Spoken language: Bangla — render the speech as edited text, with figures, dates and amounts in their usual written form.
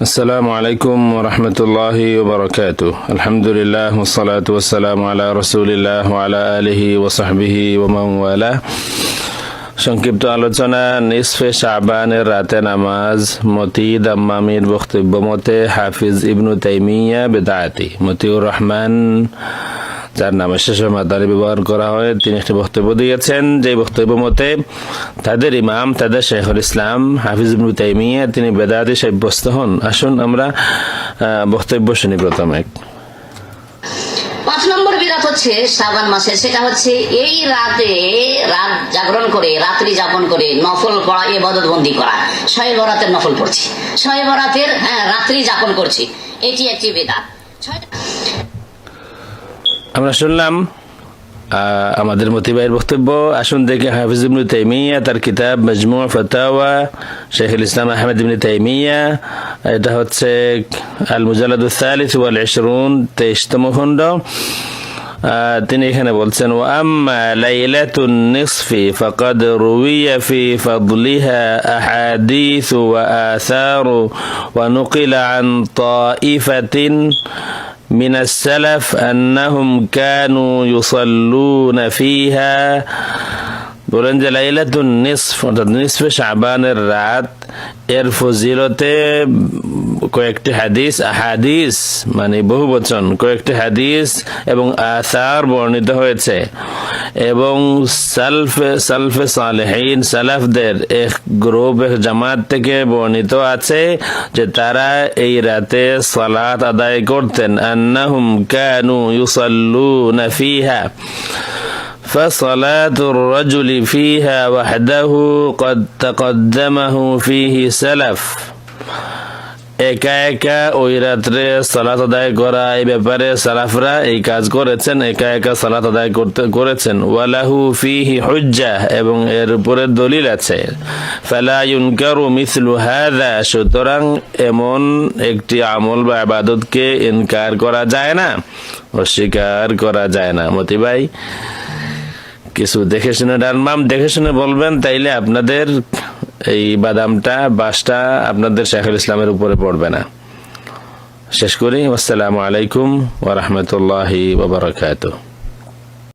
السلام عليكم ورحمة الله وبركاته. الحمد لله والصلاة والسلام على رسول الله وعلى آله وصحبه ومن والاه. সংক্ষিপ্ত আলোচনা নিসফে শাবানের রাতে নামাজ মতি দাম্মামির বক্তব্য মতে হাফিজ ইবনু তাইমিয়া বেদায়াতি মতিউর রহমান, যার নামে শেষে মাদারে ব্যবহার করা হয়, তিনি একটি বক্তব্য দিয়েছেন। যে বক্তব্য মতে তাদের ইমাম, তাদের শেখুল ইসলাম হাফিজ ইবনু তাইমিয়া তিনি বেদায়াতি সাব্যস্ত হন। আসুন আমরা বক্তব্য শুনি। প্রথমে 5 নম্বর বিরাত হচ্ছে শাবান মাসে, সেটা হচ্ছে এই রাতে রাত জাগরণ করে, রাত্রি যাপন করে নফল পড়া, ইবাদত বন্দি করা। শবে বরাতের নফল পড়ছি, শবে বরাতের রাত্রি যাপন করছি, এটি একটি বিদআত। আমরা শুনলাম আমাদের মতি ভাইয়ের বক্তব্য। আসুন দেখে হাফিজ ইবনু তাইমিয়া তার কিতাব মাজমু ফাতাওয়া শেখুল ইসলাম আহমদ ইবনে তাইমিয়া, এটা হচ্ছে আল মুজাল্লাদুস সালিস ওয়াল 20 23তম খণ্ড। তিনি এখানে বলছেন ওয়া আম্মা লাইলাতুন নিসফি ফাকাদ রুওয়া ফি ফাদলিহা আহাদিস ওয়া আসার ওয়া নুকিলা আন তাইফাতিন من السلف أنهم كانوا يصلون فيها। বলেন যে লাইলাতুন নিসফ অর্থাৎ নিসফে শাবানের রাত, এর ফজিলতে কয়েকটি হাদিস, আহাদিস মানে বহু বচন, কয়েকটি হাদিস এবং আসার বর্ণিত হয়েছে এবং সালফে সালেহিন সালাফদের এক গ্রুপ, এক জামাত থেকে বর্ণিত আছে যে তারা এই রাতে সালাত আদায় করতেন। আন্নাহুম কানু ইউসাল্লুনা ফিহা فصلاة الرجل فيها وحده قد تقدمه فيه سلف। একা একা ওই রাত্রে সালাত আদায় করা, এই ব্যাপারে সালাফরা এই কাজ করেছেন, একা একা সালাত আদায় করেছেন। ওয়ালাহু ফিহি হুজ্জা, এবং এর উপরে দলিল আছে। ফালা ইউনকারু মিসলু হাযা, সুতরাং এমন একটি আমল বা ইবাদতকে ইনকার করা যায় না, অস্বীকার করা যায় না। মতি ভাই কিছু দেখে শুনে, ডানবাম দেখে শুনে বলবেন, তাইলে আপনাদের এই বাদামটা, বাসটা আপনাদের শেখুল ইসলামের উপরে পড়বে না। শেষ করি। আসসালামু আলাইকুম ওয়া রাহমাতুল্লাহি ওয়া বারাকাতুহু।